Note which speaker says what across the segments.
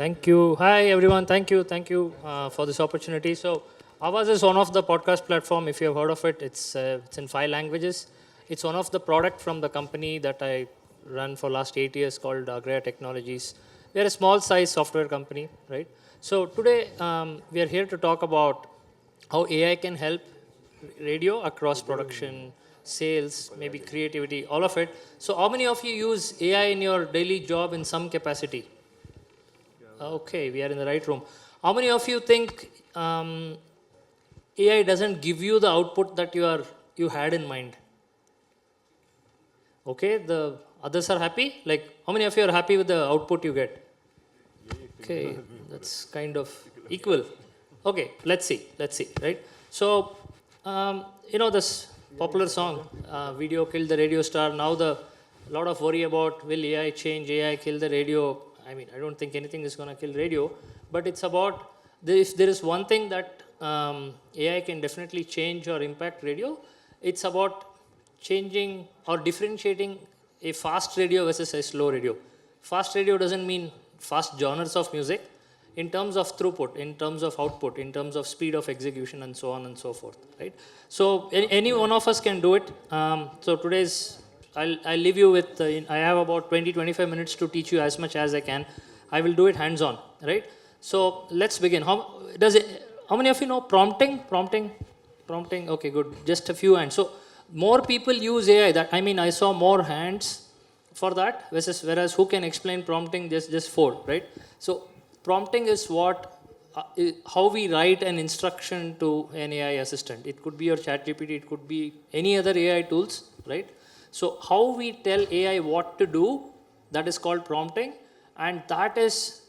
Speaker 1: Thank you. Hi, everyone. Thank you for this opportunity. So, Avaz is one of the podcast platform. If you have heard of it, it's in 5 languages. It's one of the product from the company that I run for last 8 years called Agria Technologies. We are a small size software company, right? So today we are here to talk about how AI can help radio across production, sales, maybe creativity, all of it. So, how many of you use AI in your daily job in some capacity? Okay, we are in the right room. How many of you think AI doesn't give you the output that you had in mind? Okay, the others are happy. Like, how many of you are happy with the output you get? Okay, that's kind of equal. Okay, let's see, right? So, this popular song, "Video Killed the Radio Star." Now the lot of worry about will AI change, AI kill the radio. I mean, I don't think anything is going to kill radio, but it's about if there is one thing that AI can definitely change or impact radio, it's about changing or differentiating a fast radio versus a slow radio. Fast radio doesn't mean fast genres of music. In terms of throughput, in terms of output, in terms of speed of execution, and so on and so forth, right? So any one of us can do it. So today's I'll leave you with, I have about 20-25 minutes to teach you as much as I can. I will do it hands-on, right? So let's begin. How many of you know prompting? Prompting, okay, good. Just a few hands. So more people use AI. I saw more hands for that, whereas who can explain prompting? Just 4, right? So prompting is how we write an instruction to an AI assistant. It could be your ChatGPT, it could be any other AI tools, right? So how we tell AI what to do, that is called prompting, and that is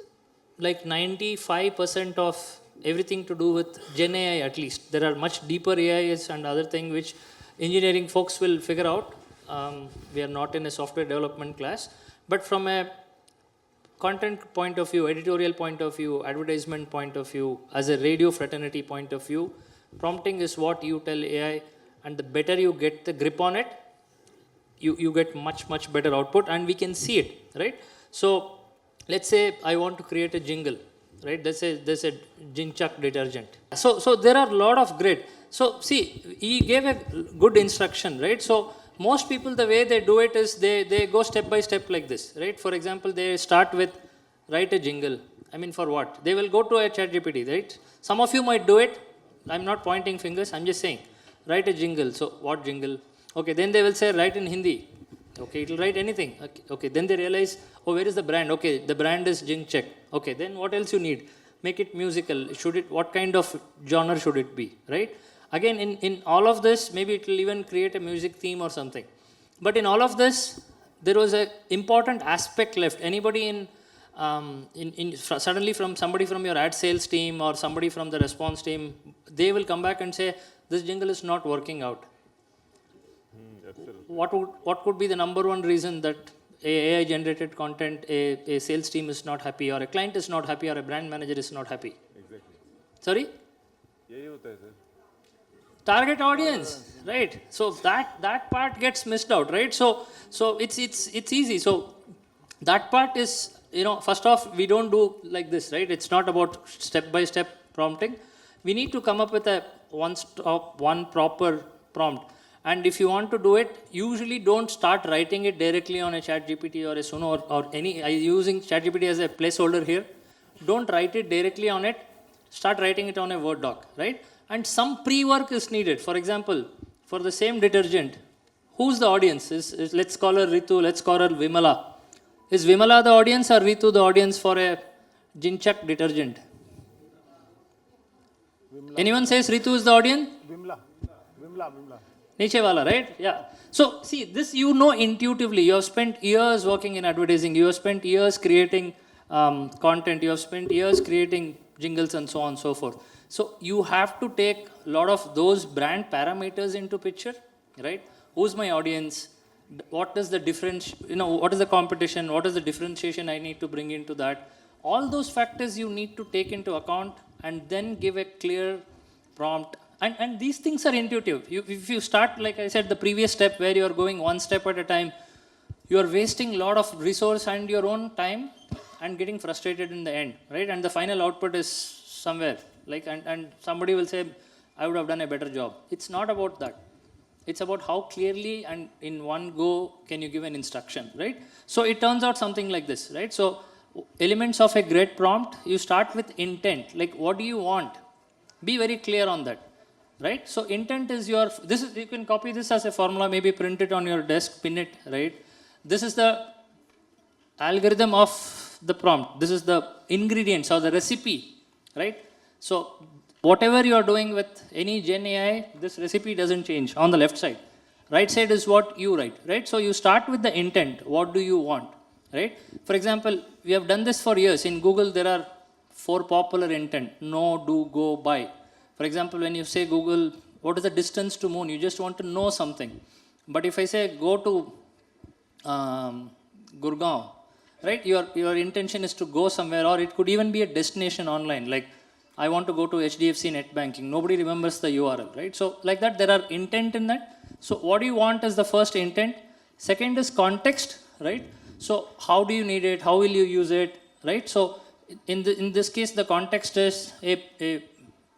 Speaker 1: like 95% of everything to do with Gen AI at least. There are much deeper AIs and other things which engineering folks will figure out. We are not in a software development class, but from a content point of view, editorial point of view, advertisement point of view, as a radio fraternity point of view, prompting is what you tell AI, and the better you get the grip on it, you get much better output, and we can see it, right? So let's say I want to create a jingle, right? There's a Jinchak detergent. So there are a lot of grid. So see, he gave a good instruction, right? So most people, the way they do it is they go step by step like this, right? For example, they start with write a jingle. I mean, for what? They will go to a ChatGPT, right? Some of you might do it. I'm not pointing fingers. I'm just saying, write a jingle. So what jingle? Okay, then they will say write in Hindi. Okay, it will write anything. Okay, then they realize, oh, where is the brand? Okay, the brand is Jinchak. Okay, then what else you need? Make it musical. What kind of genre should it be, right? Again, in all of this, maybe it will even create a music theme or something. But in all of this, there was an important aspect left. Anybody suddenly from somebody from your ad sales team or somebody from the response team, they will come back and say, this jingle is not working out. What could be the number one reason that a AI generated content, a sales team is not happy, or a client is not happy, or a brand manager is not happy?
Speaker 2: Exactly.
Speaker 1: Sorry? Target audience, right? So that part gets missed out, right? So it's easy. So that part is, first off, we don't do like this, right? It's not about step by step prompting. We need to come up with one proper prompt. And if you want to do it, usually don't start writing it directly on a ChatGPT or a Suno or any. I'm using ChatGPT as a placeholder here. Don't write it directly on it. Start writing it on a Word doc, right? And some pre-work is needed. For example, for the same detergent, who's the audience? Let's call her Ritu, let's call her Vimala. Is Vimala the audience or Ritu the audience for a Jinchak detergent? Vimla. Anyone says Ritu is the audience?
Speaker 2: Vimla.
Speaker 1: Niche wala, right? Yeah. So, see, this intuitively. You have spent years working in advertising. You have spent years creating content. You have spent years creating jingles and so on and so forth. So, you have to take a lot of those brand parameters into picture, right? Who's my audience? What is the difference? What is the competition? What is the differentiation I need to bring into that? All those factors you need to take into account and then give a clear prompt. And these things are intuitive. If you start, like I said, the previous step where you are going one step at a time, you are wasting a lot of resource and your own time, and getting frustrated in the end, right? And the final output is somewhere, like, and somebody will say, I would have done a better job. It's not about that. It's about how clearly and in one go can you give an instruction, right? So it turns out something like this, right? So elements of a great prompt, you start with intent. Like, what do you want? Be very clear on that, right? So intent is you can copy this as a formula, maybe print it on your desk, pin it, right? This is the algorithm of the prompt. This is the ingredients or the recipe, right? So whatever you are doing with any Gen AI, this recipe doesn't change on the left side. Right side is what you write, right? So you start with the intent. What do you want, right? For example, we have done this for years. In Google, there are 4 popular intent: know, do, go, buy. For example, when you say Google, what is the distance to moon? You just want to know something. But if I say go to Gurgaon, right? Your intention is to go somewhere, or it could even be a destination online. Like, I want to go to HDFC net banking. Nobody remembers the URL, right? So like that, there are intent in that. So what do you want is the first intent. Second is context, right? So how do you need it? How will you use it, right? So in this case, the context is a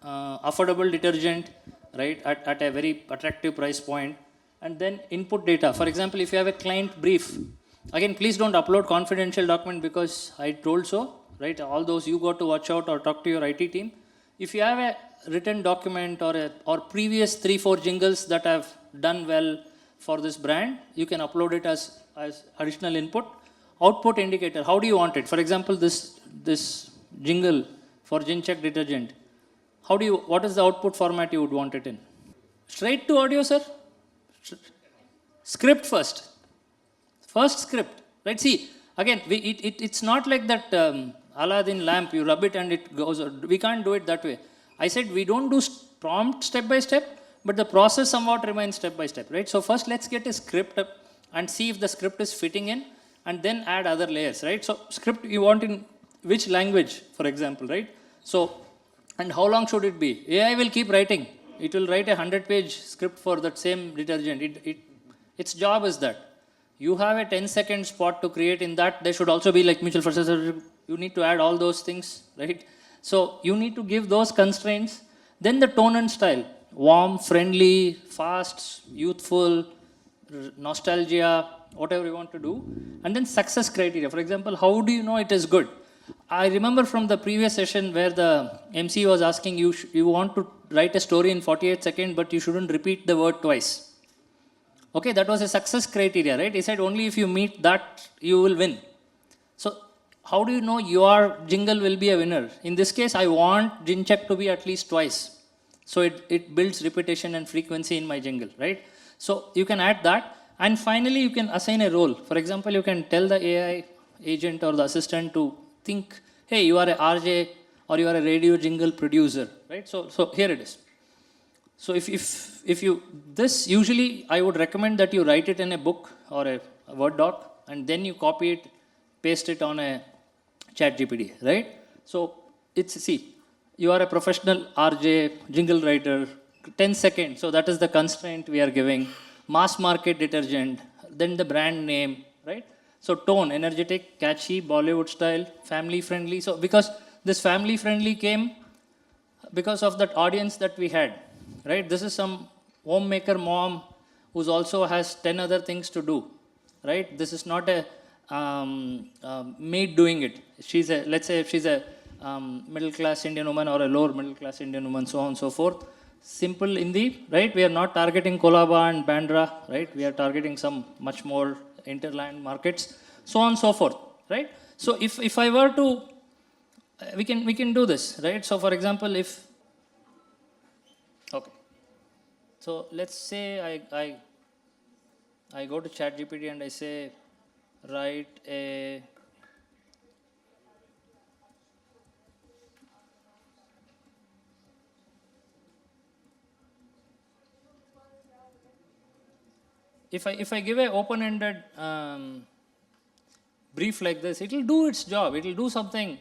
Speaker 1: affordable detergent, right, at a very attractive price point. And then input data. For example, if you have a client brief, again, please don't upload confidential document because I told so, right? All those you got to watch out or talk to your IT team. If you have a written document or previous 3-4 jingles that have done well for this brand, you can upload it as additional input. Output indicator, how do you want it? For example, this jingle for Gincheck detergent, what is the output format you would want it in? Straight to audio, sir? Script first. First script, right? See, again, it's not like that Aladdin lamp, you rub it and it goes. We can't do it that way. I said we don't do prompt step by step, but the process somewhat remains step by step, right? So first let's get a script up and see if the script is fitting in, and then add other layers, right? So script you want in which language, for example, right? So, and how long should it be? AI will keep writing. It will write a 100-page script for that same detergent. Its job is that. You have a 10-second spot to create. In that, there should also be like mutual funds. You need to add all those things, right? So you need to give those constraints. Then the tone and style: warm, friendly, fast, youthful, nostalgia, whatever you want to do. And then success criteria. For example, how do you know it is good? I remember from the previous session where the MC was asking you, you want to write a story in 48 seconds, but you shouldn't repeat the word twice. Okay, that was a success criteria, right? He said only if you meet that, you will win. So how do you know your jingle will be a winner? In this case, I want Gincheck to be at least twice. So it builds repetition and frequency in my jingle, right? So you can add that. And finally, you can assign a role. For example, you can tell the AI agent or the assistant to think, hey, you are a RJ or you are a radio jingle producer, right? So here it is. So if you, this usually I would recommend that you write it in a book or a Word doc, and then you copy it, paste it on a chat GPT, right? So see, you are a professional RJ, jingle writer, 10 seconds. So that is the constraint we are giving. Mass market detergent, then the brand name, right? So tone, energetic, catchy, Bollywood style, family friendly. So because this family friendly came because of that audience that we had. Right? This is some homemaker mom who also has 10 other things to do. Right? This is not a maid doing it. Let's say if she's a middle class Indian woman or a lower middle class Indian woman, so on and so forth. Simple Hindi, right? We are not targeting Kolaba and Bandra, right? We are targeting some much more interland markets, so on and so forth, right? So if I were to, we can do this, right? So for example, okay. So let's say I go to ChatGPT and I say, write a if I give an open-ended brief like this, it will do its job. It will do something,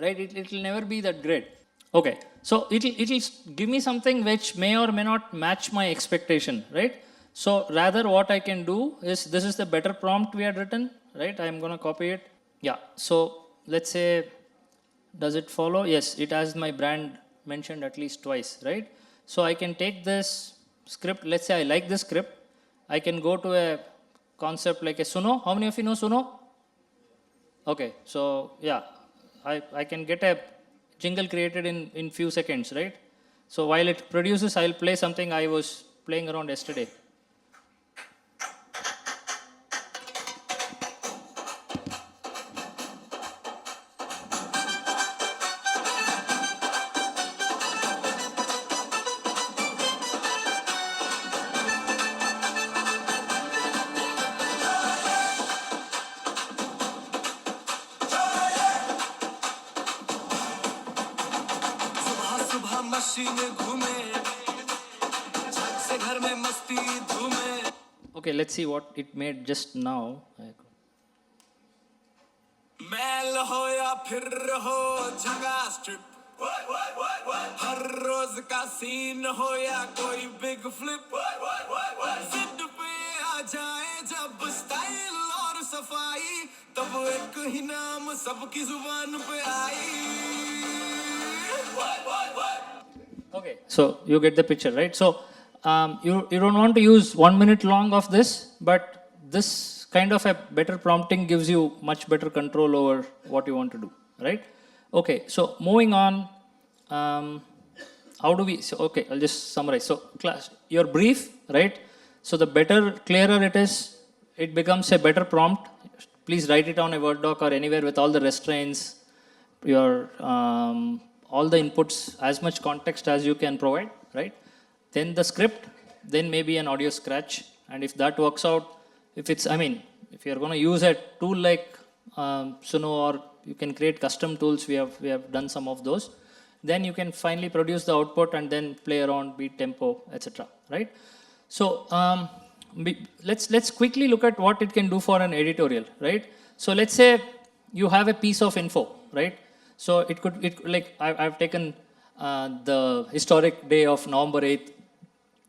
Speaker 1: right? It will never be that great. Okay, so it will give me something which may or may not match my expectation, right? So rather what I can do is, this is the better prompt we had written, right? I'm going to copy it. Yeah, so let's say, does it follow? Yes, it has my brand mentioned at least twice, right? So I can take this script, let's say I like this script, I can go to a concept like a Suno. How many of you know Suno? Okay, so yeah, I can get a jingle created in few seconds, right? So while it produces, I'll play something I was playing around yesterday. Okay, let's see what it made just now. मैल हो या फिर हो जगह strip हर रोज का scene हो या कोई big flip जिद पे आ जाए जब स्टाइल और सफाई तब एक ही नाम सबकी जुबान पे आई. Okay, so you get the picture, right? So you don't want to use 1 minute long of this, but this kind of a better prompting gives you much better control over what you want to do, right? Okay, so moving on, how do we, so, okay, I'll just summarize. So class, your brief, right? So the better, clearer it is, it becomes a better prompt. Please write it on a Word doc or anywhere with all the restraints, your all the inputs, as much context as you can provide, right? Then the script, then maybe an audio scratch, and if that works out, if it's, I mean, if you're going to use a tool like Suno, or you can create custom tools, we have done some of those, then you can finally produce the output and then play around, beat tempo, etc. Right? So let's quickly look at what it can do for an editorial, right? So let's say you have a piece of info, right? So I've taken the historic day of November 8th,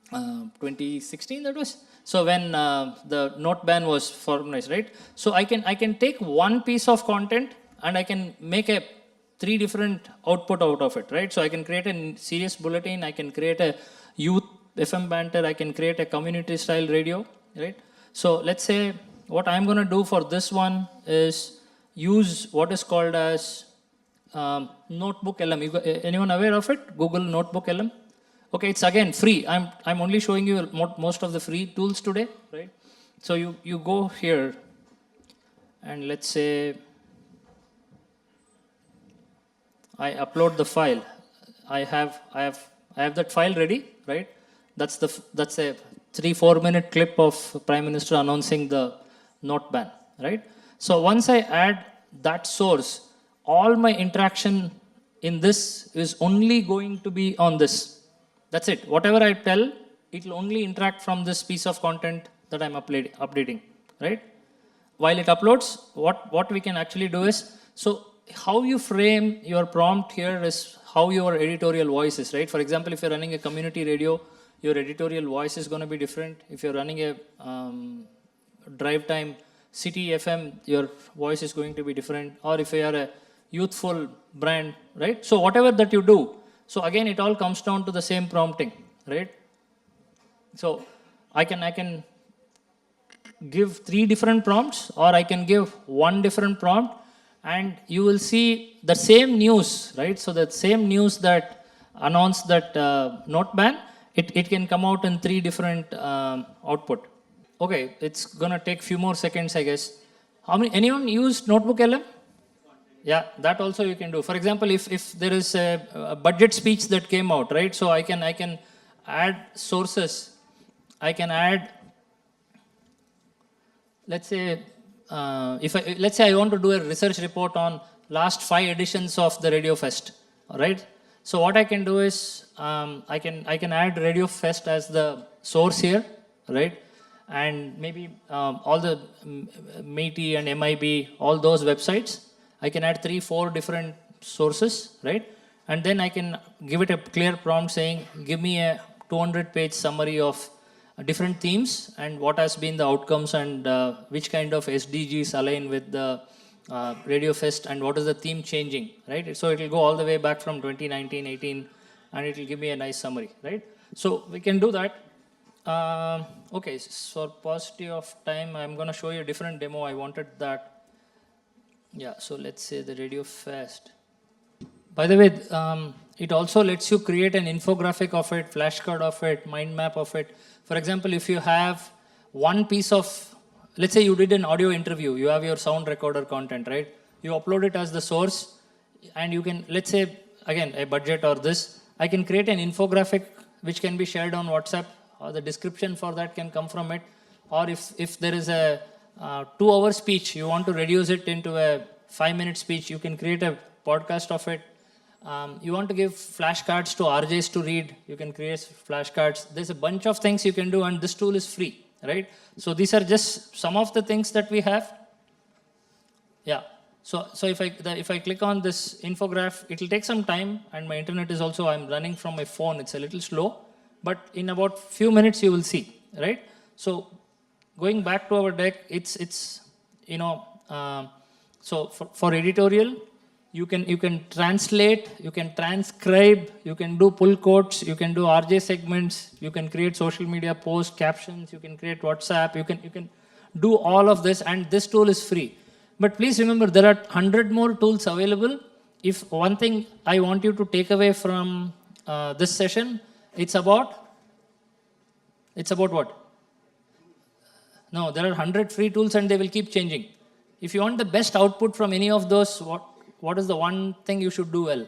Speaker 1: 2016, that was. So when the note ban was formalized, right? So I can take one piece of content and I can make a 3 different output out of it, right? So I can create a serious bulletin, I can create a youth FM banter, I can create a community style radio, right? So let's say what I'm going to do for this one is use what is called as Notebook LM. Anyone aware of it? Google Notebook LM. Okay, it's again free. I'm only showing you most of the free tools today, right? So you go here, and let's say I upload the file. I have that file ready, right? That's a 3-4 minute clip of Prime Minister announcing the note ban, right? So once I add that source, all my interaction in this is only going to be on this. That's it. Whatever I tell, it will only interact from this piece of content that I'm updating, right? While it uploads, what we can actually do is, so how you frame your prompt here is how your editorial voice is, right? For example, if you're running a community radio, your editorial voice is going to be different. If you're running a drive time city FM, your voice is going to be different. Or if you are a youthful brand, right? So whatever that you do, so again, it all comes down to the same prompting, right? So I can give 3 different prompts, or I can give 1 different prompt, and you will see the same news, right? So that same news that announced that note ban, it can come out in 3 different output. Okay, it's gonna take few more seconds, I guess. Anyone used Notebook LM? Yeah, that also you can do. For example, if there is a budget speech that came out, right? So I can add sources. I can add, let's say, let's say I want to do a research report on last 5 editions of the Radio Fest, all right? So what I can do is I can add Radio Fest as the source here, right? And maybe all the MEITI and MIB, all those websites. I can add 3-4 different sources, right? And then I can give it a clear prompt saying, give me a 200-page summary of different themes and what has been the outcomes and which kind of SDGs align with the Radio Fest and what is the theme changing, right? So it will go all the way back from 2019, 18, and it will give me a nice summary, right? So we can do that. Okay, so paucity of time, I'm going to show you a different demo. I wanted that. Yeah, so let's say the Radio Fest. By the way, it also lets you create an infographic of it, flashcard of it, mind map of it. For example, if you have one piece of, let's say you did an audio interview, you have your sound recorder content, right? You upload it as the source, and you can, let's say, again, a budget or this, I can create an infographic which can be shared on WhatsApp, or the description for that can come from it. Or if there is a 2-hour speech, you want to reduce it into a 5-minute speech, you can create a podcast of it. You want to give flashcards to RJs to read, you can create flashcards. There's a bunch of things you can do, and this tool is free, right? So these are just some of the things that we have. Yeah. So if I click on this infograph, it will take some time, and my internet is also, I'm running from my phone. It's a little slow, but in about few minutes you will see, right? So going back to our deck, it's you know, so for editorial, you can translate, you can transcribe, you can do pull quotes, you can do RJ segments, you can create social media posts, captions, you can create WhatsApp, you can do all of this, and this tool is free. But please remember, there are 100 more tools available. If one thing I want you to take away from this session, it's about what? No, there are 100 free tools and they will keep changing. If you want the best output from any of those, what is the one thing you should do well?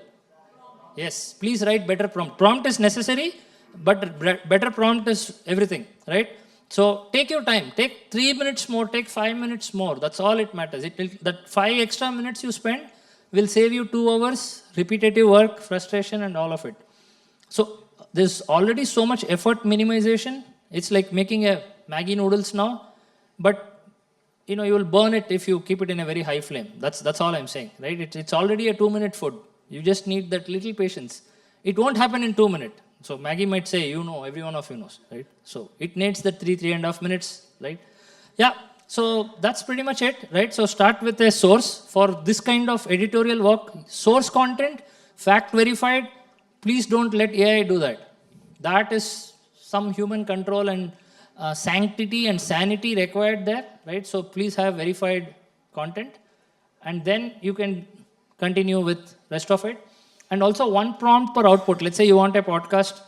Speaker 1: Yes, please write better prompt. Prompt is necessary, but better prompt is everything, right? So take your time. Take 3 minutes more, take 5 minutes more. That's all it matters. That 5 extra minutes you spend will save you 2 hours, repetitive work, frustration, and all of it. So there's already so much effort minimization. It's like making a Maggi noodles now, but you will burn it if you keep it in a very high flame. That's all I'm saying, right? It's already a 2-minute food. You just need that little patience. It won't happen in 2 minutes. So Maggie might say, every one of you knows, right? So it needs the 3.5 minutes, right? Yeah, so that's pretty much it, right? So start with a source for this kind of editorial work. Source content, fact verified. Please don't let AI do that. That is some human control and sanctity and sanity required there, right? So please have verified content, and then you can continue with rest of it. And also one prompt per output. Let's say you want a podcast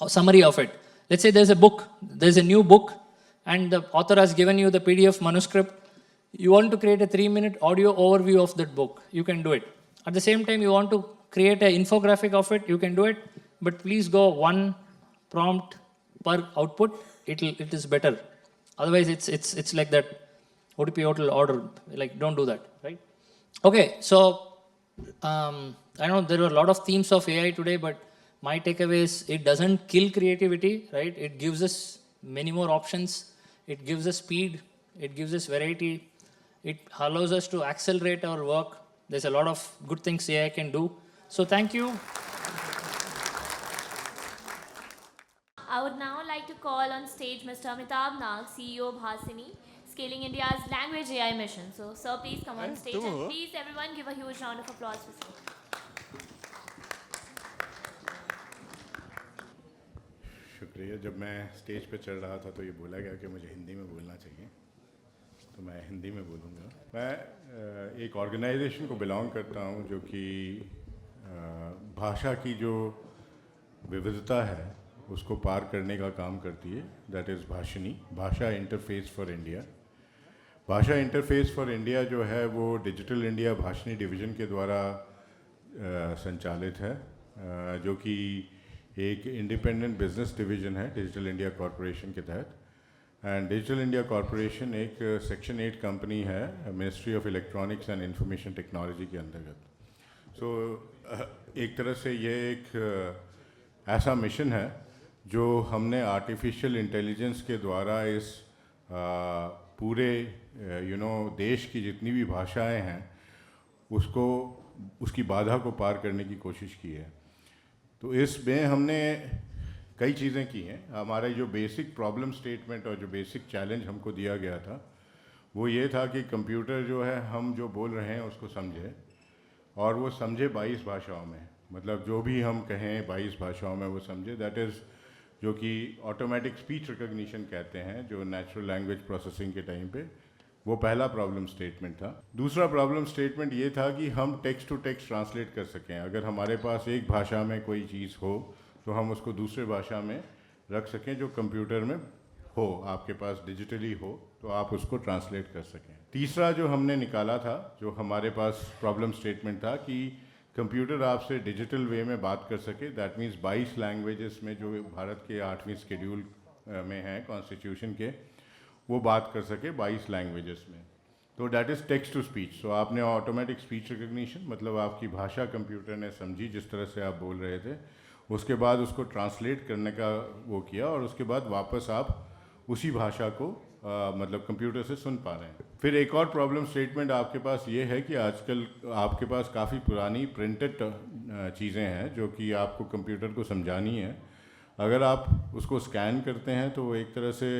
Speaker 1: summary of it. Let's say there's a new book, and the author has given you the PDF manuscript. You want to create a 3-minute audio overview of that book. You can do it. At the same time, you want to create an infographic of it. You can do it, but please go one prompt per output. It is better. Otherwise, it's like that OTP hotel order. Like, don't do that, right? Okay, so I know there were a lot of themes of AI today, but my takeaway is it doesn't kill creativity, right? It gives us many more options. It gives us speed. It gives us variety. It allows us to accelerate our work. There's a lot of good things AI can do. So thank you.
Speaker 2: I would now like to call on stage Mr. Amitabh Nag, CEO of Bhasini, scaling India's language AI mission. So, sir, please come on stage, and please, everyone, give a huge round of applause for sir.
Speaker 3: शुक्रिया. जब मैं stage पे चढ़ रहा था तो ये बोला गया कि मुझे हिंदी में बोलना चाहिए, तो मैं हिंदी में बोलूँगा. मैं एक ऑर्गेनाइजेशन को बिलोंग करता हूँ जो कि भाषा की जो विविधता है उसको पार करने का काम करती है. दैट इज़ भाषिनी, भाषा इंटरफेस फॉर इंडिया. भाषा इंटरफेस फॉर इंडिया जो है वो डिजिटल इंडिया भाषिनी डिवीज़न के द्वारा संचालित है, जो कि एक इंडिपेंडेंट बिजनेस डिवीज़न है डिजिटल इंडिया कॉरपोरेशन के तहत. एंड डिजिटल इंडिया कॉरपोरेशन एक सेक्शन 8 कंपनी है ministry of electronics and information technology के अंतर्गत. सो एक तरह से ये एक ऐसा मिशन है जो हमने आर्टिफिशियल इंटेलिजेंस के द्वारा इस पूरे देश की जितनी भी भाषाएं हैं उसकी बाधा को पार करने की कोशिश की है. तो इसमें हमने कई चीज़ें की हैं. हमारा जो बेसिक प्रॉब्लम स्टेटमेंट और जो बेसिक चैलेंज हमको दिया गया था वो ये था कि कंप्यूटर जो है हम जो बोल रहे हैं उसको समझे, और वो समझे 22 भाषाओं में, मतलब जो भी हम कहें 22 भाषाओं में वो समझे। दैट इज़ जो कि ऑटोमेटिक स्पीच रिकग्निशन कहते हैं, जो नेचुरल लैंग्वेज प्रोसेसिंग के टाइम पे, वो पहला प्रॉब्लम स्टेटमेंट था। दूसरा प्रॉब्लम स्टेटमेंट ये था कि हम टेक्स्ट टू टेक्स्ट ट्रांसलेट कर सकें। अगर हमारे पास एक भाषा में कोई चीज़ हो तो हम उसको दूसरे भाषा में रख सकें, जो कंप्यूटर में हो, आपके पास डिजिटली हो, तो आप उसको ट्रांसलेट कर सकें। तीसरा जो हमने निकाला था, जो हमारे पास प्रॉब्लम स्टेटमेंट था, कि कंप्यूटर आपसे डिजिटल वे में बात कर सके। दैट मीन्स 22 लैंग्वेजेस में जो भारत के 8वीं शेड्यूल में हैं कॉन्स्टिट्यूशन के, वो बात कर सके 22 लैंग्वेजेस में। तो that is text to speech. So आपने ऑटोमेटिक स्पीच रिकग्निशन, मतलब आपकी भाषा कंप्यूटर ने समझी जिस तरह से आप बोल रहे थे, उसके बाद उसको ट्रांसलेट करने का वो किया, और उसके बाद वापस आप उसी भाषा को मतलब कंप्यूटर से सुन पा रहे हैं। फिर एक और प्रॉब्लम स्टेटमेंट आपके पास ये है कि आजकल आपके पास काफ़ी पुरानी प्रिंटेड चीज़ें हैं जो कि आपको कंप्यूटर को समझानी है। अगर आप उसको स्कैन करते हैं तो वो एक तरह से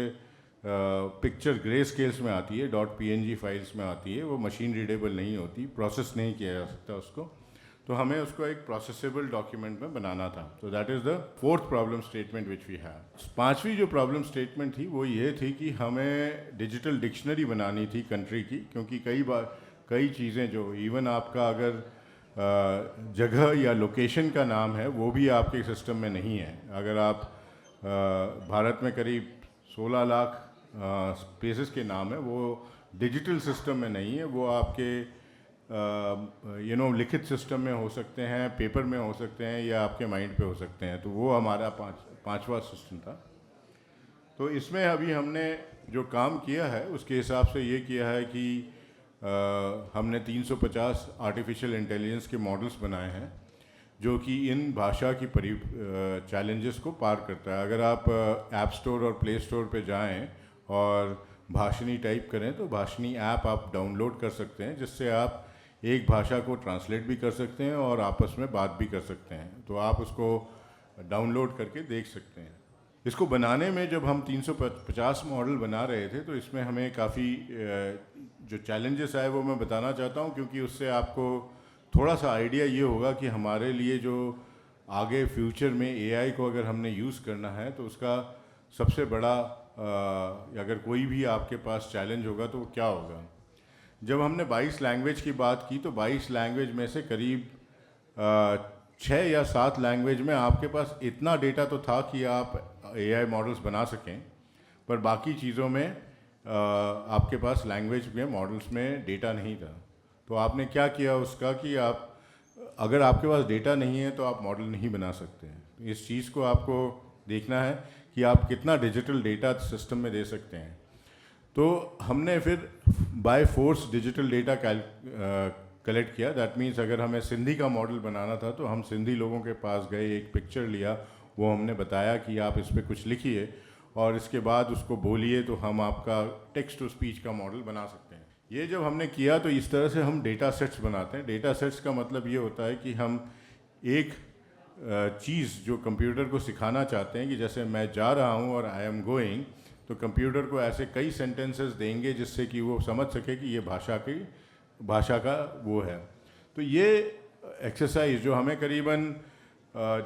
Speaker 3: पिक्चर ग्रे स्केल्स में आती है, .png फाइल्स में आती है, वो मशीन रीडेबल नहीं होती, प्रोसेस नहीं किया जा सकता उसको। तो हमें उसको एक प्रोसेसेबल डॉक्यूमेंट में बनाना था। तो that is the fourth problem statement which we have. पांचवी जो प्रॉब्लम स्टेटमेंट थी वो ये थी कि हमें डिजिटल डिक्शनरी बनानी थी कंट्री की, क्योंकि कई चीज़ें जो इवन आपका अगर जगह या लोकेशन का नाम है वो भी आपके सिस्टम में नहीं है। अगर आप भारत में करीब 16 लाख स्पेसेस के नाम है, वो डिजिटल सिस्टम में नहीं है, वो आपके लिखित सिस्टम में हो सकते हैं, पेपर में हो सकते हैं, या आपके माइंड पे हो सकते हैं। तो वो हमारा पांचवा सिस्टम था। तो इसमें अभी हमने जो काम किया है उसके हिसाब से ये किया है कि हमने 350 आर्टिफिशियल इंटेलिजेंस के मॉडल्स बनाए हैं जो कि इन भाषा की चैलेंजेस को पार करता है। अगर आप ऐप स्टोर और प्ले स्टोर पे जाएं और भाषिनी टाइप करें तो भाषिनी ऐप आप डाउनलोड कर सकते हैं, जिससे आप एक भाषा को ट्रांसलेट भी कर सकते हैं और आपस में बात भी कर सकते हैं। तो आप उसको डाउनलोड करके देख सकते हैं। इसको बनाने में जब हम 350 मॉडल बना रहे थे तो इसमें हमें काफ़ी जो चैलेंजेस आए वो मैं बताना चाहता हूँ, क्योंकि उससे आपको थोड़ा सा आइडिया ये होगा कि हमारे लिए जो आगे फ्यूचर में एआई को अगर हमने यूज़ करना है तो उसका सबसे बड़ा अगर कोई भी आपके पास चैलेंज होगा तो वो क्या होगा। जब हमने 22 लैंग्वेज की बात की तो 22 लैंग्वेज में से करीब 6 या 7 लैंग्वेज में आपके पास इतना डेटा तो था कि आप एआई मॉडल्स बना सकें, पर बाकी चीज़ों में आपके पास लैंग्वेज में मॉडल्स में डेटा नहीं था। तो आपने क्या किया उसका कि आप अगर आपके पास डेटा नहीं है तो आप मॉडल नहीं बना सकते हैं। इस चीज़ को आपको देखना है कि आप कितना डिजिटल डेटा सिस्टम में दे सकते हैं। तो हमने फिर by force digital data collect किया। दैट मीन्स अगर हमें सिंधी का मॉडल बनाना था तो हम सिंधी लोगों के पास गए, एक पिक्चर लिया, वो हमने बताया कि आप इस पर कुछ लिखिए और इसके बाद उसको बोलिए तो हम आपका टेक्स्ट टू स्पीच का मॉडल बना सकते हैं। ये जब हमने किया तो इस तरह से हम डेटा सेट्स बनाते हैं। डेटा सेट्स का मतलब ये होता है कि हम एक चीज़ जो कंप्यूटर को सिखाना चाहते हैं कि जैसे मैं जा रहा हूँ और आई एम गोइंग, तो कंप्यूटर को ऐसे कई सेंटेंसेस देंगे जिससे कि वो समझ सके कि ये भाषा का वो है। तो ये एक्सरसाइज जो हमें करीबन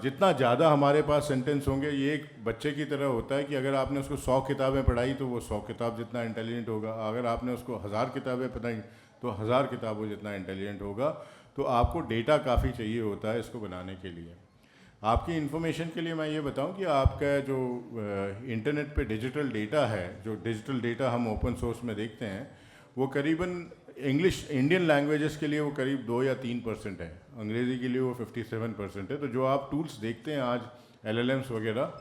Speaker 3: जितना ज़्यादा हमारे पास सेंटेंस होंगे, ये एक बच्चे की तरह होता है कि अगर आपने उसको 100 किताबें पढ़ाई तो वो 100 किताब जितना इंटेलिजेंट होगा। अगर आपने उसको 1000 किताबें पढ़ाई तो 1000 किताबों जितना इंटेलिजेंट होगा। तो आपको डेटा काफ़ी चाहिए होता है इसको बनाने के लिए। आपकी इन्फॉर्मेशन के लिए मैं ये बताऊं कि आपका जो इंटरनेट पे डिजिटल डेटा है, जो डिजिटल डेटा हम ओपन सोर्स में देखते हैं, वो करीबन इंडियन लैंग्वेजेस के लिए वो करीब 2 या 3% है, अंग्रेज़ी के लिए वो 57% है। तो जो आप टूल्स देखते हैं आज LLMs वगैरह,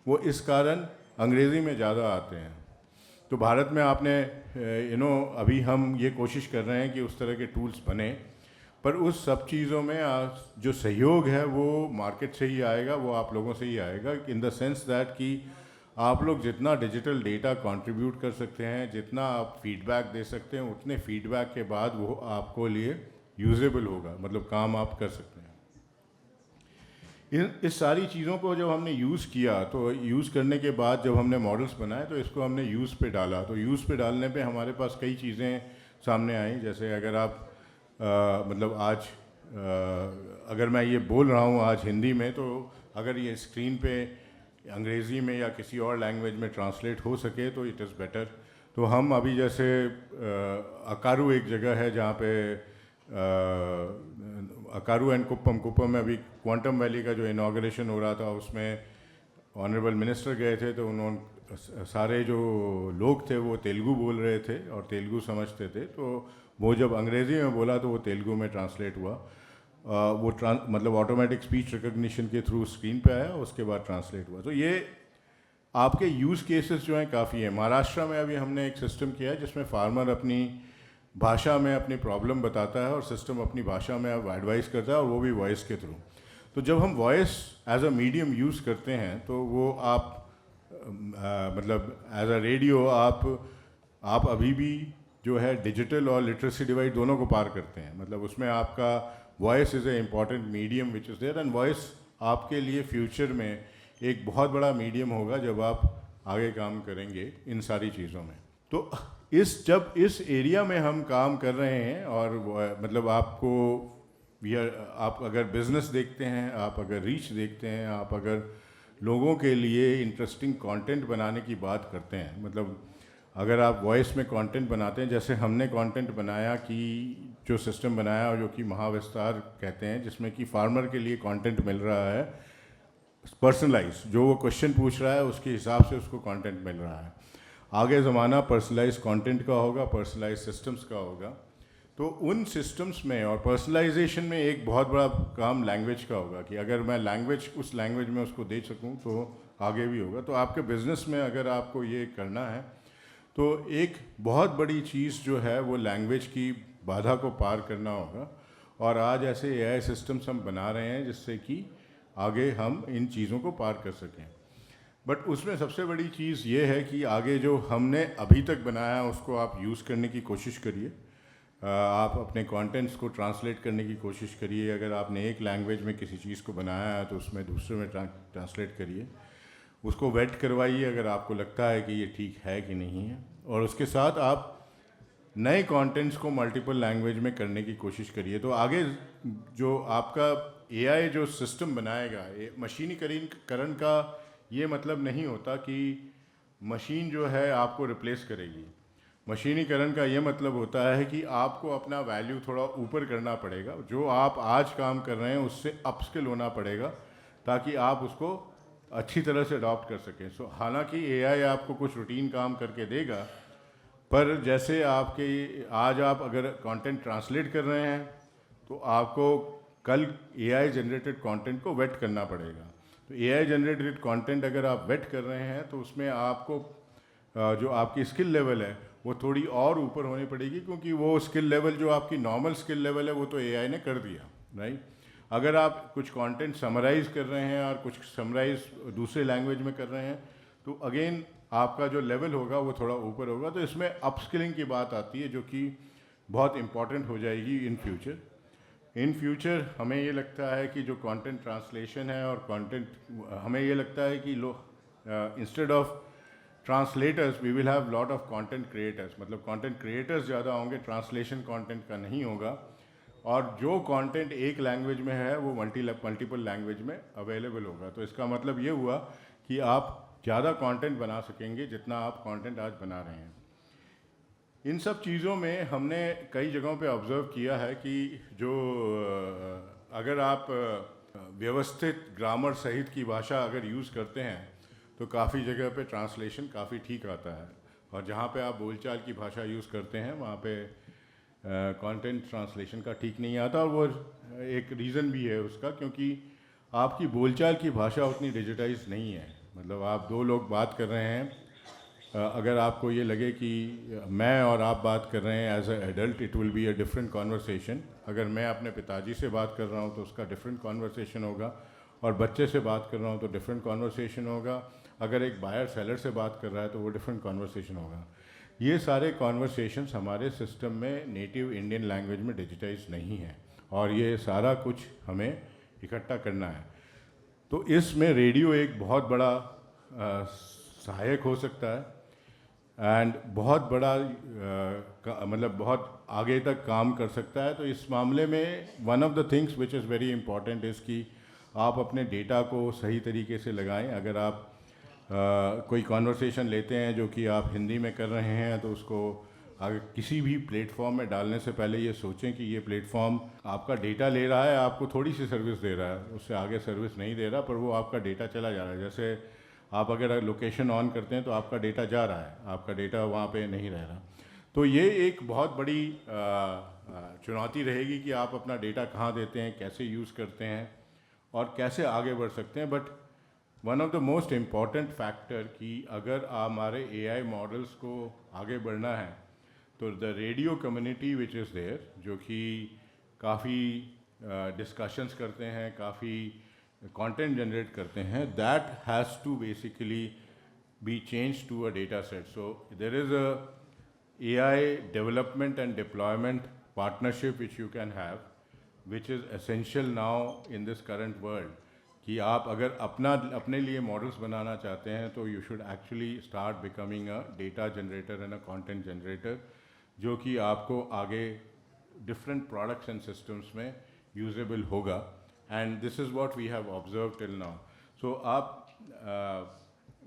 Speaker 3: वो इस कारण अंग्रेज़ी में ज़्यादा आते हैं। तो भारत में आपने अभी हम ये कोशिश कर रहे हैं कि उस तरह के टूल्स बने, पर उस सब चीज़ों में जो सहयोग है वो मार्केट से ही आएगा, वो आप लोगों से ही आएगा, इन द सेंस दैट कि आप लोग जितना डिजिटल डेटा कंट्रीब्यूट कर सकते हैं, जितना आप फीडबैक दे सकते हैं, उतने फीडबैक के बाद वो आपको लिए यूजेबल होगा, मतलब काम आप कर सकते हैं। इस सारी चीज़ों को जब हमने यूज़ किया, तो यूज़ करने के बाद जब हमने मॉडल्स बनाए तो इसको हमने यूज़ पे डाला। तो यूज़ पे डालने पे हमारे पास कई चीज़ें सामने आई। जैसे अगर आप मतलब आज अगर मैं ये बोल रहा हूँ आज हिंदी में, तो अगर ये स्क्रीन पे अंग्रेज़ी में या किसी और लैंग्वेज में ट्रांसलेट हो सके तो इट इज़ बेटर। तो हम अभी जैसे अकारू एक जगह है जहाँ पे अकारू एंड कुप्पम में अभी क्वांटम वैली का जो इनाग्रेशन हो रहा था, उसमें ऑनरेबल मिनिस्टर गए थे, तो उन्होंने सारे जो लोग थे वो तेलुगु बोल रहे थे और तेलुगु समझते थे, तो वो जब अंग्रेज़ी में बोला तो वो तेलुगु में ट्रांसलेट हुआ। वो मतलब ऑटोमेटिक स्पीच रिकग्निशन के थ्रू स्क्रीन पे आया, उसके बाद ट्रांसलेट हुआ। तो ये आपके यूज़ केसेस जो हैं काफ़ी हैं। महाराष्ट्र में अभी हमने एक सिस्टम किया है जिसमें फार्मर अपनी भाषा में अपनी प्रॉब्लम बताता है और सिस्टम अपनी भाषा में अब एडवाइस करता है, और वो भी वॉइस के थ्रू। तो जब हम voice as a medium use करते हैं तो वो आप मतलब एज अ रेडियो आप अभी भी जो है डिजिटल और लिटरेसी डिवाइड दोनों को पार करते हैं। मतलब उसमें आपका voice is a important medium which is there, and voice आपके लिए फ्यूचर में एक बहुत बड़ा मीडियम होगा जब आप आगे काम करेंगे इन सारी चीज़ों में। तो जब इस एरिया में हम काम कर रहे हैं, और मतलब आप अगर बिजनेस देखते हैं, आप अगर रीच देखते हैं, आप अगर लोगों के लिए इंटरेस्टिंग कंटेंट बनाने की बात करते हैं, मतलब अगर आप वॉइस में कंटेंट बनाते हैं, जैसे हमने कंटेंट बनाया कि जो सिस्टम बनाया और जो कि महाविस्तार कहते हैं, जिसमें कि फार्मर के लिए कंटेंट मिल रहा है पर्सनलाइज, जो वो क्वेश्चन पूछ रहा है उसके हिसाब से उसको कंटेंट मिल रहा है। आगे ज़माना पर्सनलाइज कंटेंट का होगा, पर्सनलाइज सिस्टम्स का होगा। तो उन सिस्टम्स में और पर्सनलाइजेशन में एक बहुत बड़ा काम लैंग्वेज का होगा कि अगर मैं उस लैंग्वेज में उसको दे सकूं तो आगे भी होगा। तो आपके बिजनेस में अगर आपको ये करना है तो एक बहुत बड़ी चीज़ जो है वो लैंग्वेज की बाधा को पार करना होगा। और आज ऐसे एआई सिस्टम्स हम बना रहे हैं जिससे कि आगे हम इन चीज़ों को पार कर सकें। बट उसमें सबसे बड़ी चीज़ ये है कि आगे जो हमने अभी तक बनाया उसको आप यूज़ करने की कोशिश करिए। आप अपने कंटेंट्स को ट्रांसलेट करने की कोशिश करिए। अगर आपने एक लैंग्वेज में किसी चीज़ को बनाया है तो उसमें दूसरे में ट्रांसलेट करिए, उसको वेट करवाइए अगर आपको लगता है कि ये ठीक है कि नहीं है, और उसके साथ आप नए कंटेंट्स को मल्टीपल लैंग्वेज में करने की कोशिश करिए। तो आगे जो आपका एआई जो सिस्टम बनाएगा, मशीनीकरण का ये मतलब नहीं होता कि मशीन जो है आपको रिप्लेस करेगी। मशीनीकरण का ये मतलब होता है कि आपको अपना वैल्यू थोड़ा ऊपर करना पड़ेगा। जो आप आज काम कर रहे हैं उससे अपस्किल होना पड़ेगा ताकि आप उसको अच्छी तरह से अडॉप्ट कर सकें। सो हालांकि एआई आपको कुछ रूटीन काम करके देगा, पर जैसे आज आप अगर कंटेंट ट्रांसलेट कर रहे हैं तो आपको कल एआई जनरेटेड कंटेंट को वेट करना पड़ेगा। तो एआई जनरेटेड कंटेंट अगर आप वेट कर रहे हैं तो उसमें आपको जो आपकी स्किल लेवल है वो थोड़ी और ऊपर होनी पड़ेगी, क्योंकि वो स्किल लेवल जो आपकी नॉर्मल स्किल लेवल है वो तो एआई ने कर दिया, राइट। अगर आप कुछ कंटेंट समराइज़ कर रहे हैं और कुछ समराइज़ दूसरे लैंग्वेज में कर रहे हैं तो अगेन आपका जो लेवल होगा वो थोड़ा ऊपर होगा। तो इसमें अपस्किलिंग की बात आती है जो कि बहुत इम्पॉर्टेंट हो जाएगी इन फ्यूचर। हमें ये लगता है कि जो कंटेंट ट्रांसलेशन है और हमें ये लगता है कि instead of translators we will have lot of content creators. मतलब कंटेंट क्रिएटर्स ज़्यादा होंगे, ट्रांसलेशन कंटेंट का नहीं होगा। और जो कंटेंट एक लैंग्वेज में है वो मल्टीपल लैंग्वेज में अवेलेबल होगा। तो इसका मतलब ये हुआ कि आप ज़्यादा कंटेंट बना सकेंगे जितना आप कंटेंट आज बना रहे हैं। इन सब चीज़ों में हमने कई जगहों पे ऑब्ज़र्व किया है कि जो अगर आप व्यवस्थित ग्रामर सहित की भाषा अगर यूज़ करते हैं तो काफ़ी जगह पे ट्रांसलेशन काफ़ी ठीक आता है, और जहाँ पे आप बोलचाल की भाषा यूज़ करते हैं वहाँ पे कंटेंट ट्रांसलेशन का ठीक नहीं आता। और वो एक रीज़न भी है उसका, क्योंकि आपकी बोलचाल की भाषा उतनी डिजिटाइज नहीं है। मतलब आप दो लोग बात कर रहे हैं, अगर आपको ये लगे कि मैं और आप बात कर रहे हैं as a adult, it will be a different conversation. अगर मैं अपने पिताजी से बात कर रहा हूँ तो उसका डिफरेंट कॉन्वर्सेशन होगा, और बच्चे से बात कर रहा हूँ तो डिफरेंट कॉन्वर्सेशन होगा। अगर एक बायर सेलर से बात कर रहा है तो वो डिफरेंट कॉन्वर्सेशन होगा। ये सारे कॉन्वर्सेशंस हमारे सिस्टम में नेटिव इंडियन लैंग्वेज में डिजिटाइज नहीं है, और ये सारा कुछ हमें इकट्ठा करना है। तो इसमें रेडियो एक बहुत बड़ा सहायक हो सकता है एंड बहुत बड़ा मतलब बहुत आगे तक काम कर सकता है. तो इस मामले में one of the things which is very important is कि आप अपने डेटा को सही तरीके से लगाएं. अगर आप कोई कॉन्वर्सेशन लेते हैं जो कि आप हिंदी में कर रहे हैं तो उसको अगर किसी भी प्लेटफॉर्म में डालने से पहले ये सोचें कि ये प्लेटफॉर्म आपका डेटा ले रहा है, आपको थोड़ी सी सर्विस दे रहा है, उससे आगे सर्विस नहीं दे रहा, पर वो आपका डेटा चला जा रहा है. जैसे आप अगर लोकेशन ऑन करते हैं तो आपका डेटा जा रहा है, आपका डेटा वहाँ पे नहीं रह रहा. तो ये एक बहुत बड़ी चुनौती रहेगी कि आप अपना डेटा कहाँ देते हैं, कैसे यूज़ करते हैं और कैसे आगे बढ़ सकते हैं. But one of the most important factor कि अगर हमारे AI मॉडल्स को आगे बढ़ना है तो the radio community which is there, जो कि काफ़ी डिस्कशंस करते हैं, काफ़ी कंटेंट जनरेट करते हैं, that has to basically be change to a data set. So there is a AI development and deployment partnership which you can have, which is essential now in this current world. कि आप अगर अपने लिए models बनाना चाहते हैं तो you should actually start becoming a data generator and a content generator, जो कि आपको आगे डिफरेंट प्रोडक्ट्स एंड सिस्टम्स में यूजेबल होगा. And this is what we have observe till now. So आप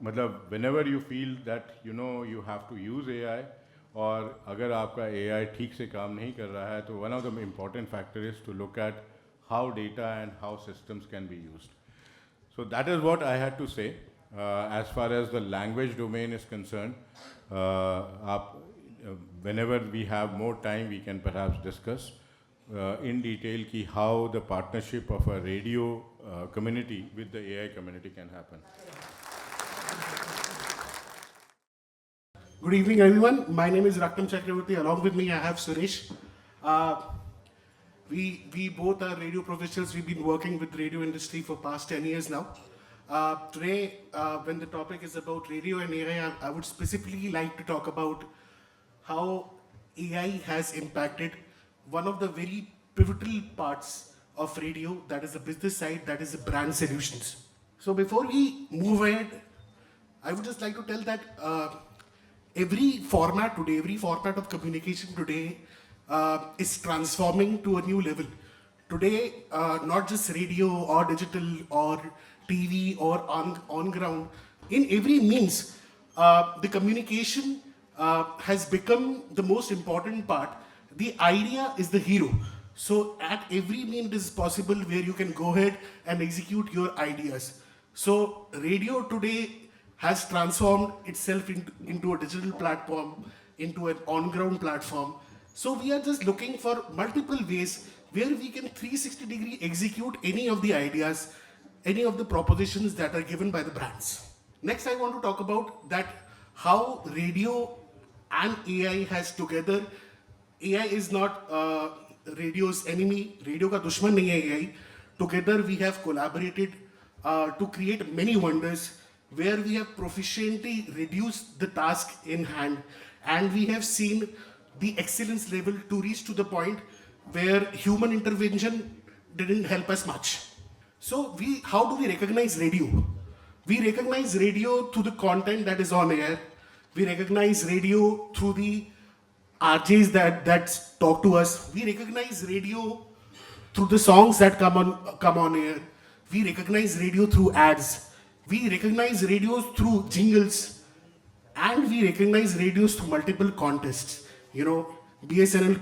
Speaker 3: मतलब whenever you feel that you have to use AI, और अगर आपका AI ठीक से काम नहीं कर रहा है तो one of the important factor is to look at how data and how systems can be used. So that is what I had to say. As far as the language domain is concerned, whenever we have more time, we can perhaps discuss in detail ki how the partnership of a radio community with the AI community can happen.
Speaker 4: Good evening, everyone. My name is Raktam Chakravarti. Along with me, I have Suresh. We both are radio professionals. We've been working with radio industry for past 10 years now. Today, when the topic is about radio and AI, I would specifically like to talk about how AI has impacted one of the very pivotal parts of radio, that is the business side, that is the brand solutions. So before we move ahead, I would just like to tell that every format today, every format of communication today is transforming to a new level. Today, not just radio or digital or TV or on ground, in every means, the communication has become the most important part. The idea is the hero. So at every mean it is possible where you can go ahead and execute your ideas. So radio today has transformed itself into a digital platform, into an on-ground platform. So we are just looking for multiple ways where we can 360-degree execute any of the ideas, any of the propositions that are given by the brands. Next, I want to talk about that how radio and AI has together. AI is not radio's enemy. Radio ka dushman nahi hai AI. Together we have collaborated to create many wonders where we have proficiently reduced the task in hand, and we have seen the excellence level to reach to the point where human intervention didn't help us much. So how do we recognize radio? We recognize radio through the content that is on air. We recognize radio through the RJs that talk to us. We recognize radio through the songs that come on air. We recognize radio through ads. We recognize radios through jingles, and we recognize radios through multiple contests. BSNL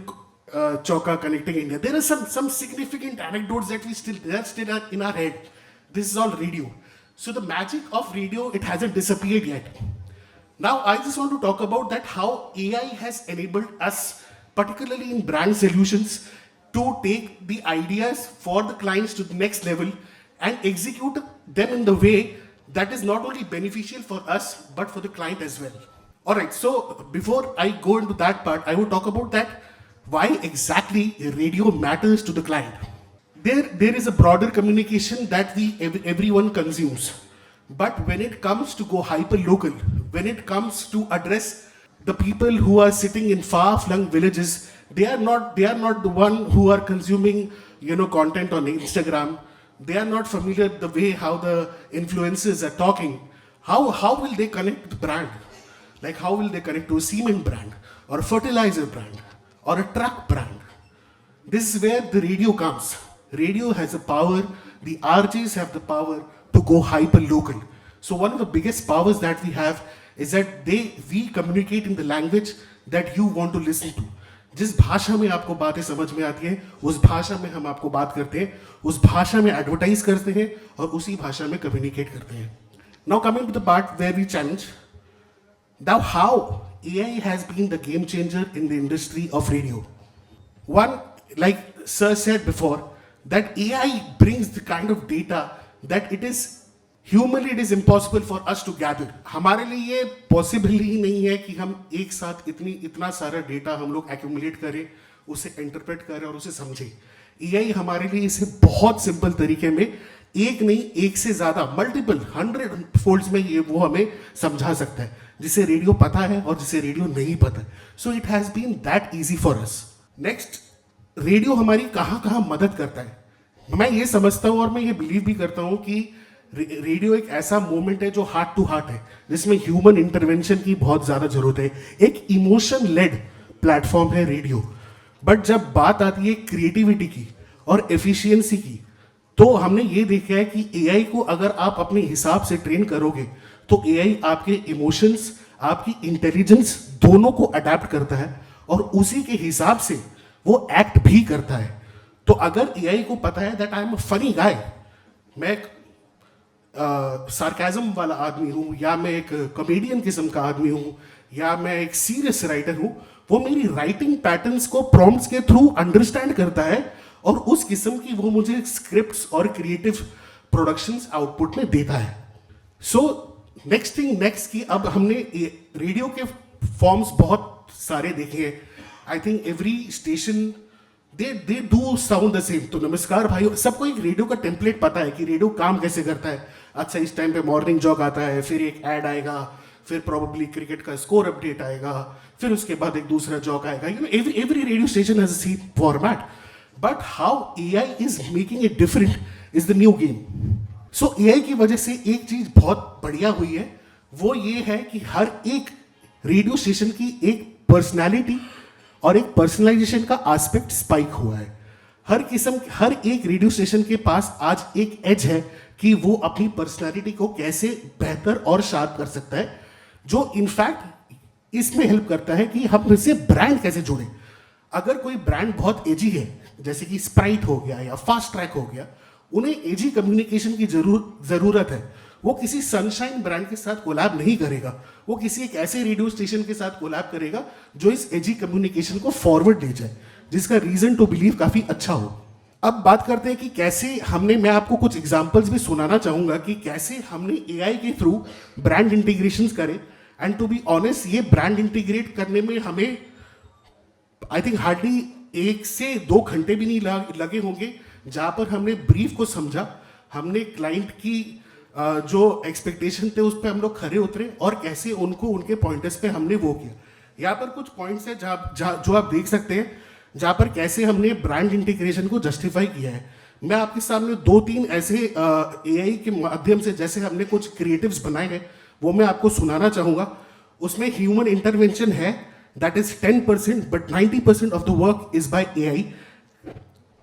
Speaker 4: Chowka connecting India. There are some significant anecdotes that still are in our head. This is all radio. So the magic of radio, it hasn't disappeared yet. Now I just want to talk about that how AI has enabled us, particularly in brand solutions, to take the ideas for the clients to the next level and execute them in the way that is not only beneficial for us but for the client as well. Alright, so before I go into that part, I will talk about that why exactly radio matters to the client. There is a broader communication that everyone consumes. But when it comes to go hyper local, when it comes to address the people who are sitting in far-flung villages, they are not the one who are consuming content on Instagram, they are not familiar the way how the influencers are talking, how will they connect to the brand? Like how will they connect to a cement brand or a fertilizer brand or a truck brand? This is where the radio comes. Radio has a power, the RJs have the power to go hyper local. So one of the biggest powers that we have is that we communicate in the language that you want to listen to. जिस भाषा में आपको बातें समझ में आती है उस भाषा में हम आपको बात करते हैं, उस भाषा में एडवर्टाइज करते हैं और उसी भाषा में कम्युनिकेट करते हैं. Now coming to the part where we challenge. Now how AI has been the game changer in the industry of radio. One, like Sir said before, that AI brings the kind of data that it is humanly it is impossible for us to gather. हमारे लिए ये possible ही नहीं है कि हम एक साथ इतना सारा डेटा हम लोग एक्यूमुलेट करें, उसे इंटरप्रेट करें और उसे समझें. AI हमारे लिए इसे बहुत सिंपल तरीके में एक नहीं एक से ज्यादा मल्टीपल 100 फोल्ड्स में ये वो हमें समझा सकता है, जिसे रेडियो पता है और जिसे रेडियो नहीं पता है. So it has been that easy for us. Next, radio हमारी कहाँ कहाँ मदद करता है. मैं ये समझता हूँ और मैं ये बिलीव भी करता हूँ कि रेडियो एक ऐसा मोमेंट है जो हार्ट टू हार्ट है, जिसमें ह्यूमन इंटरवेंशन की बहुत ज्यादा जरूरत है. एक इमोशन लेड प्लेटफॉर्म है रेडियो. बट जब बात आती है क्रिएटिविटी की और एफिशिएंसी की, तो हमने ये देखा है कि एआई को अगर आप अपने हिसाब से ट्रेन करोगे तो एआई आपके इमोशंस, आपकी इंटेलिजेंस दोनों को अडेप्ट करता है और उसी के हिसाब से वो एक्ट भी करता है. तो अगर एआई को पता है that I am a funny guy, मैं सार्केज्म वाला आदमी हूँ, या मैं एक कॉमेडियन किस्म का आदमी हूँ, या मैं एक सीरियस राइटर हूँ, वो मेरी राइटिंग पैटर्न्स को प्रॉम्प्ट्स के थ्रू अंडरस्टैंड करता है और उस किस्म की वो मुझे स्क्रिप्ट्स और क्रिएटिव प्रोडक्शंस आउटपुट में देता है. सो नेक्स्ट थिंग नेक्स्ट की अब हमने रेडियो के फॉर्म्स बहुत सारे देखे हैं. I think every station they do sound the same. तो नमस्कार भाइयों, सबको एक रेडियो का टेम्पलेट पता है कि रेडियो काम कैसे करता है. अच्छा, इस टाइम पे मॉर्निंग जॉग आता है, फिर एक ऐड आएगा, फिर प्रोबेबली क्रिकेट का स्कोर अपडेट आएगा, फिर उसके बाद एक दूसरा जॉग आएगा. You know every radio station has a same format. But how AI is making it different is the new game. So AI की वजह से एक चीज बहुत बढ़िया हुई है, वो ये है कि हर एक रेडियो स्टेशन की एक पर्सनैलिटी और एक पर्सनलाइजेशन का एस्पेक्ट स्पाइक हुआ है. हर एक रेडियो स्टेशन के पास आज एक एज है कि वो अपनी पर्सनैलिटी को कैसे बेहतर और शार्प कर सकता है, जो इनफैक्ट इसमें हेल्प करता है कि हम इससे ब्रांड कैसे जोड़ें. अगर कोई ब्रांड बहुत एजी है, जैसे कि स्प्राइट हो गया या फास्ट ट्रैक हो गया, उन्हें एजी कम्युनिकेशन की जरूरत है. वो किसी सनशाइन ब्रांड के साथ कोलैब नहीं करेगा, वो किसी एक ऐसे रेडियो स्टेशन के साथ कोलैब करेगा जो इस एजी कम्युनिकेशन को फॉरवर्ड ले जाए, जिसका रीजन टू बिलीव काफी अच्छा हो. अब बात करते हैं कि कैसे मैं आपको कुछ एग्जांपल्स भी सुनाना चाहूंगा कि कैसे हमने एआई के थ्रू ब्रांड इंटीग्रेशंस करे. एंड टू बी ऑनेस्ट, ये ब्रांड इंटीग्रेट करने में हमें आई थिंक हार्डली 1 से 2 घंटे भी नहीं लगे होंगे, जहां पर हमने ब्रीफ को समझा, हमने क्लाइंट की जो एक्सपेक्टेशन थे उस पर हम लोग खरे उतरे और कैसे उनको उनके पॉइंटर्स पे हमने वो किया. यहाँ पर कुछ पॉइंट्स हैं जो आप देख सकते हैं, जहाँ पर कैसे हमने ब्रांड इंटीग्रेशन को जस्टिफाई किया है. मैं आपके सामने 2-3 ऐसे एआई के माध्यम से जैसे हमने कुछ क्रिएटिव्स बनाए हैं वो मैं आपको सुनाना चाहूँगा. उसमें ह्यूमन इंटरवेंशन है, that is 10%, but 90% of the work is by AI.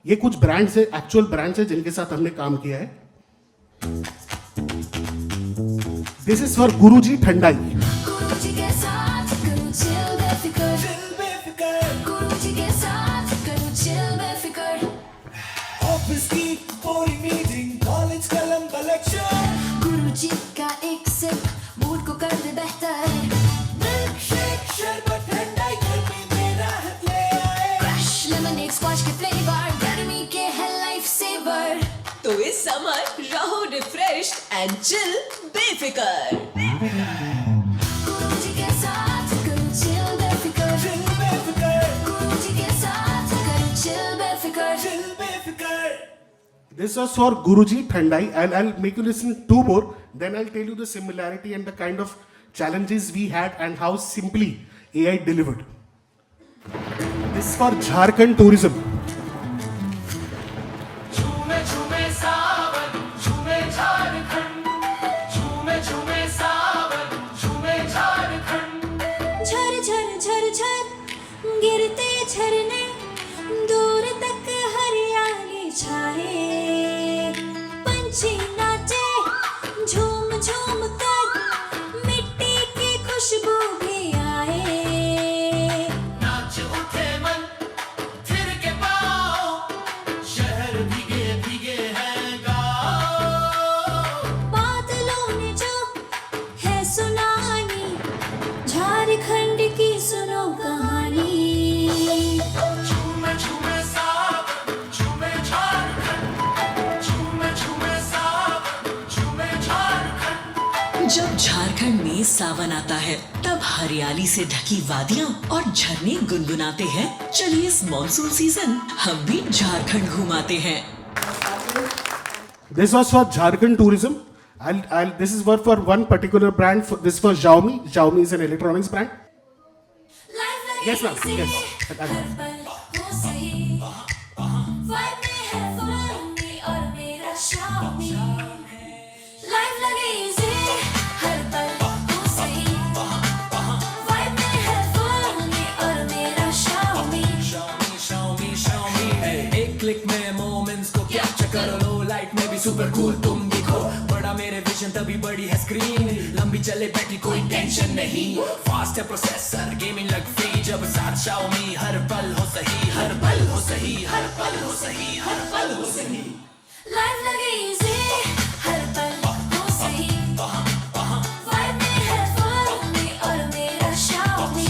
Speaker 4: ये कुछ ब्रांड्स है, एक्चुअल ब्रांड्स है जिनके साथ हमने काम किया है. दिस इज फॉर गुरुजी ठंडाई.
Speaker 5: गुरुजी के साथ करो चिल बेफिकर. गुरुजी के साथ करो चिल बेफिकर.
Speaker 6: ऑफिस की पूरी मीटिंग, कॉलेज का लंबा लेक्चर,
Speaker 5: गुरुजी का एक सिप मूड को कर दे बेहतर.
Speaker 6: मिल्क शेक शरबत ठंडाई गर्मी में राहत ले आए.
Speaker 5: क्रश लेमनेड स्क्वैश के फ्लेवर गर्मी के है लाइफ सेवर.
Speaker 7: तो इस समर रहो रिफ्रेश्ड एंड चिल बेफिकर.
Speaker 5: गुरुजी के साथ करो चिल बेफिकर.
Speaker 6: चिल बेफिकर,
Speaker 5: गुरुजी के साथ करो चिल बेफिकर.
Speaker 6: चिल बेफिकर.
Speaker 4: This was for Guruji Thandai. I'll make you listen 2 more. Then I'll tell you the similarity and the kind of challenges we had and how simply AI delivered. This is for Jharkhand tourism.
Speaker 6: झूमे झूमे सावन
Speaker 5: पंछी नाचे झूम झूम कर मिट्टी की खुशबू भी आए
Speaker 6: नाच उठे मन फिर के पाओ शहर भीगे भीगे हैं गाओ
Speaker 5: बादलों ने जो है सुनानी झारखंड की सुनो कहानी
Speaker 6: झूमे झूमे सावन झूमे झारखंड झूमे झूमे सावन झूमे झारखंड
Speaker 7: जब झारखंड में सावन आता है तब हरियाली से ढकी वादियां और झरने गुनगुनाते हैं। चलिए इस मॉनसून सीजन हम भी झारखंड घुमाते हैं।
Speaker 4: This was for Jharkhand tourism. This is for one particular brand. This for Xiaomi. Xiaomi is an electronics brand. Yes, ma'am. Yes.
Speaker 5: हर पल हो सही वाइब में है फुल्ली और मेरा Xiaomi लाइफ लगे easy हर पल हो सही वाइब में है फुल्ली और मेरा Xiaomi
Speaker 6: Xiaomi एक क्लिक में मोमेंट्स को कैप्चर कर लो लाइफ में भी सुपर कूल तुम दिखो बड़ा मेरे विजन तभी बड़ी है स्क्रीन लंबी चले बैटरी कोई टेंशन नहीं फास्ट है प्रोसेसर गेमिंग लग फ्री जब साथ Xiaomi हर पल हो सही हर पल हो सही हर पल हो सही हर पल हो सही
Speaker 5: लाइफ लगे easy हर पल हो सही वाइब में है फुल्ली और मेरा Xiaomi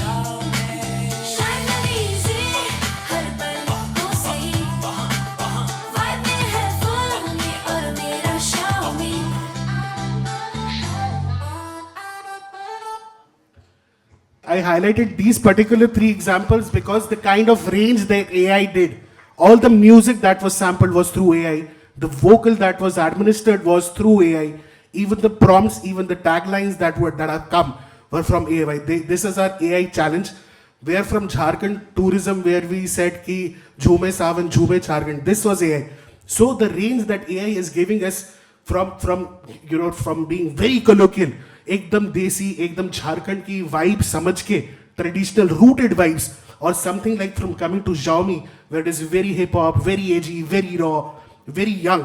Speaker 5: लाइफ लगे easy हर पल हो सही वाइब में है फुल्ली और मेरा Xiaomi
Speaker 4: I highlighted these particular 3 examples because the kind of range that AI did, all the music that was sampled was through AI, the vocal that was administered was through AI, even the prompts, even the taglines that have come were from AI. This is our AI challenge. We are from Jharkhand tourism where we said ki Jhume Savan, Jhume Jharkhand. This was AI. So the range that AI is giving us from being very colloquial, एकदम देसी एकदम झारखंड की vibe समझ के traditional rooted vibes और something like from coming to Xiaomi where it is very hip hop very edgy very raw very young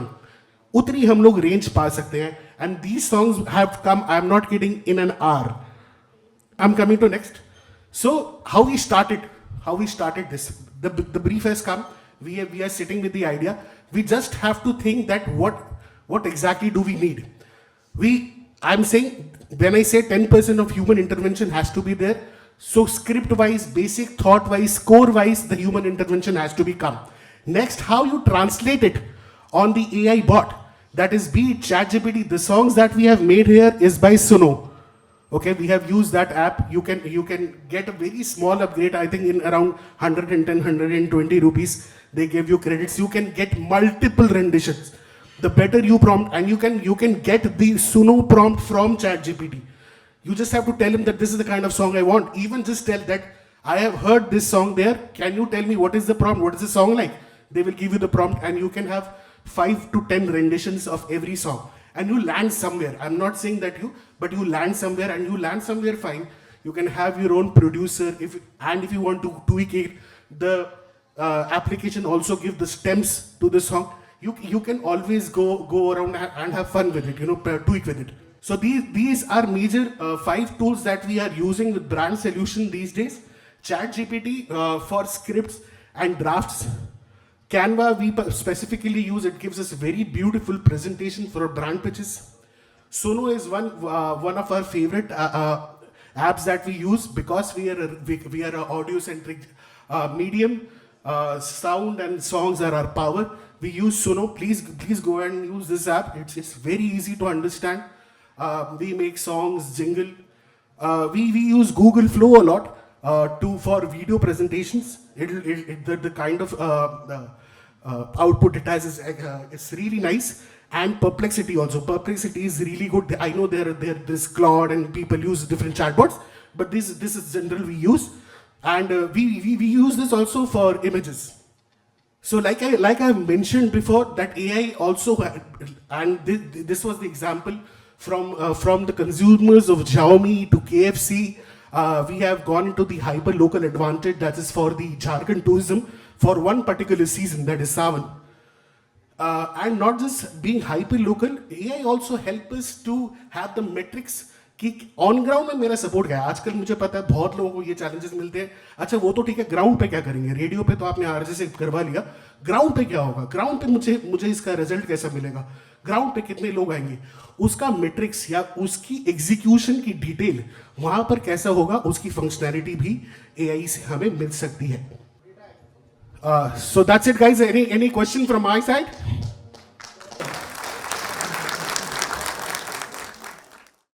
Speaker 4: उतनी हम लोग रेंज पा सकते हैं and these songs have come I am not kidding in an hour I am coming to next so how we started this the brief has come we are sitting with the idea we just have to think that what exactly do we need I'm saying when I say 10% of human intervention has to be there, so script wise, basic thought wise, score wise, the human intervention has to be come. Next, how you translate it on the AI bot, that is be it ChatGPT. The songs that we have made here is by Suno. Okay, we have used that app. You can get a very small upgrade, I think in around 110, 120 rupees. They give you credits. You can get multiple renditions. The better you prompt, and you can get the Suno prompt from ChatGPT. You just have to tell him that this is the kind of song I want. Even just tell that I have heard this song there. Can you tell me what is the prompt? What is the song like? They will give you the prompt, and you can have 5 to 10 renditions of every song. And you land somewhere. I'm not saying that but you land somewhere, and you land somewhere fine. You can have your own producer, if you want to tweak it, the application also give the stems to the song. You can always go around and have fun with it, tweak with it. So these are major 5 tools that we are using with brand solution these days. ChatGPT for scripts and drafts. Canva we specifically use, it gives us very beautiful presentation for our brand pitches. Suno is one of our favorite apps that we use because we are a audio centric medium. Sound and songs are our power. We use Suno. Please go and use this app. It's very easy to understand. We make songs, jingle. We use Google Flow a lot for video presentations. The kind of output it has is really nice. And Perplexity also. Perplexity is really good. I know there's Claude and people use different chatbots, but this is general we use. And we use this also for images. So like I mentioned before, that AI also, and this was the example from the consumers of Xiaomi to KFC. We have gone into the hyper local advantage that is for the Jharkhand tourism for one particular season, that is Sawan. and not just being hyper local, AI also help us to have the metrics कि on ground में मेरा support क्या है. आजकल मुझे पता है बहुत लोगों को ये चैलेंजेस मिलते हैं. अच्छा वो तो ठीक है, ग्राउंड पे क्या करेंगे? रेडियो पे तो आपने आरजे से करवा लिया, ग्राउंड पे क्या होगा? ग्राउंड पे मुझे इसका रिजल्ट कैसा मिलेगा? ग्राउंड पे कितने लोग आएंगे? उसका मैट्रिक्स या उसकी एग्जीक्यूशन की डिटेल वहां पर कैसा होगा, उसकी फंक्शनैलिटी भी एआई से हमें मिल सकती है. So that's it guys. Any question from my side?